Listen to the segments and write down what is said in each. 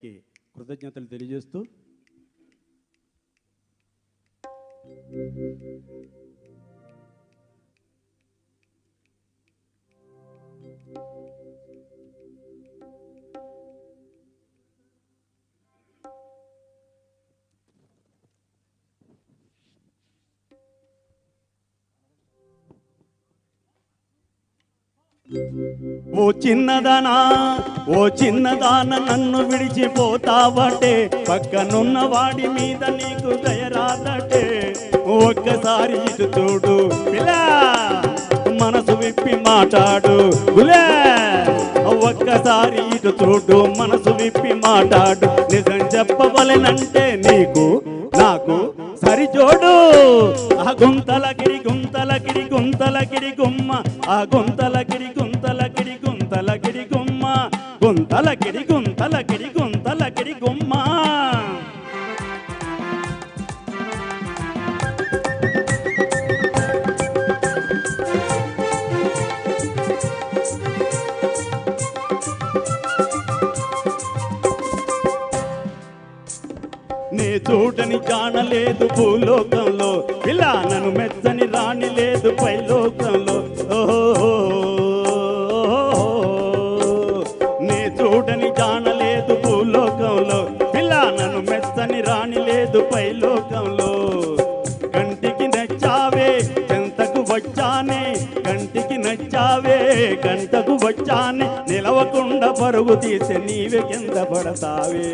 కృతజ్ఞతలు తెలియజేస్తూ ఓ చిన్నదాన నన్ను విడిచిపోతావటే, పక్కనున్న వాడి మీద నీకు దయరాదటే. ఒక్కసారి ఇటు చూడు పిల్లా, మనసు విప్పి మాట్లాడు గులే. ఒక్కసారి ఇటు చూడు, మనసు విప్పి మాట్లాడు. నిజం చెప్పవలెనంటే నీకు నాకు సరిజోడు. ఆ గుంతలకిడి గుంతలకిడి గుంతలకిడి గుమ్మ, ఆ గుంతలకిడి గుంతలకిడి గుంతలకిడి గుమ్మ, గుంతలకిడి గుంతలకిడి గుంతలకిడి గుమ్మ. నే చూడని కానలేదు భూలోకంలో, ఇలా నన్ను మెచ్చని రాణి లేదు పైలోకంలో. ఓహో, నే చూడని కానలేదు భూలోకంలో, ఇలా నన్ను మెచ్చని రాణి లేదు పైలోకంలో. కంటికి నచ్చావే చెంతకు వచ్చానే, కంటికి నచ్చావే గంటకు వచ్చానే. నిలవకుండా పరుగు తీసి నీవే కింద పడతావే.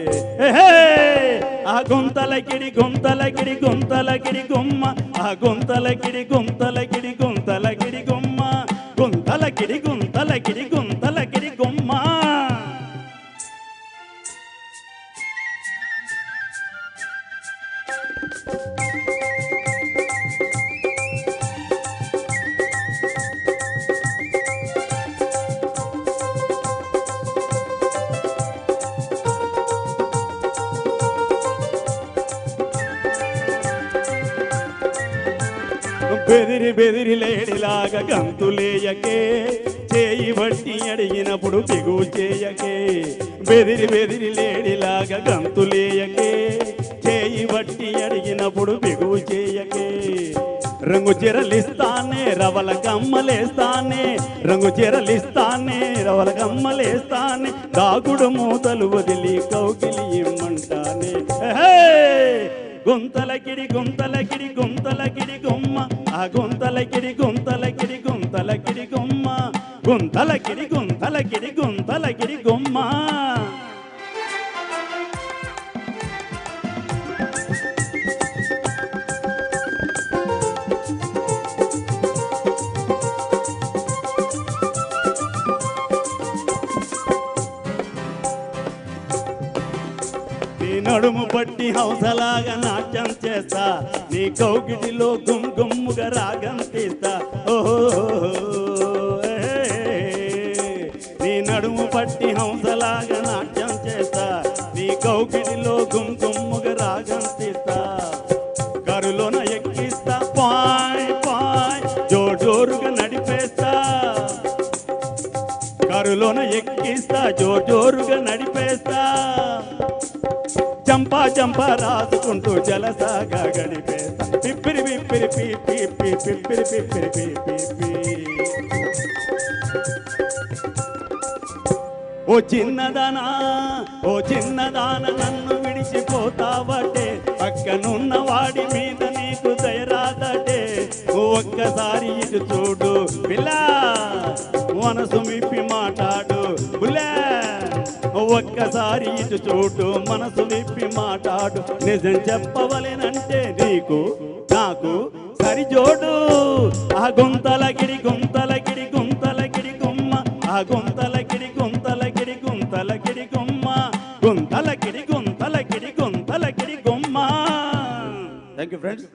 ఆ గుంతలకిడి గుంతలకిడి గుంతలకిడి గుమ్మ, ఆ గుంతలకిడి గుంతలకిడి గుంతలకిడి గుమ్మ, గుంతలకిడి గుంతలకిడి గుంతలకిడి గుమ్మ. బెదిరి బెదిరి లేడిలాగా గంతులేయకే, చేయి బట్టి అడిగినప్పుడు దిగువు చేయకే. బెదిరి బెదిరి లేడిలాగా గంతులేయకే, చేయి బట్టి అడిగినప్పుడు బిగువు చేయకే. రంగు చీరలిస్తానే రవల కమ్మలేస్తానే, రంగు చీరలిస్తానే రవల కమ్మలేస్తానే. దాగుడు మూతలు వదిలి కౌకిలి ఇమ్మంటానే. గుంతలకిడి గుంతలకిడి గుంతలకిడి గుమ్మ, ఆ గుంతలకిడి గుంతలకిడి గుంతలకిడి గుమ్మ, గుంతలకిడి గుంతలకిడి గుంతలకిడి గుమ్మ. నడుము పట్టి హంసలాగా నాట్యం చేస్తా, నీ కౌగిటిలో గుమ్ గుమ్ముగా రాగం తీస్తా. ఓహో, నీ నడుము పట్టి హంసలాగా నాట్యం చేస్తా, నీ కౌగిటిలో గుమ్ గుమ్ముగా రాగం తీస్తా. కరులోన ఎక్కిస్తా పాయ్ పాయ్, జోరుగా నడిపేస్తా. కరులోన ఎక్కిస్తా జోరుగా నడిపేస్తా. చంపా చంపా రాసుకుంటూ జలసాగా గడిపేస్తా. పిప్పిరి పిప్పిరి పీపి పిప్పిరి పిప్పిరి పీపి. ఓ చిన్నదానా నన్ను విడిచిపోతావటే, పక్కనున్న వాడి మీద నీకు దయరాదటే. ఒక్కసారి ఇటు చూడు పిల్లా, మనసు మిప్పి మాట్లాడు బులే. ఒక్కసారి ఇటు చూడు, మనసు విప్పి మాట్లాడు. నిజం చెప్పవలెనంటే నీకు నాకు సరిజోడు. ఆ గుంతలకిడి గుంతలకిడి గుంతలకిడి గుమ్మ, ఆ గుంతలకిడి గుంతలకిడి గుంతలకిడి గుమ్మ, గుంతలకిడి గుంతలకిడి గుంతలకిడి గుమ్మ. Thank you friends.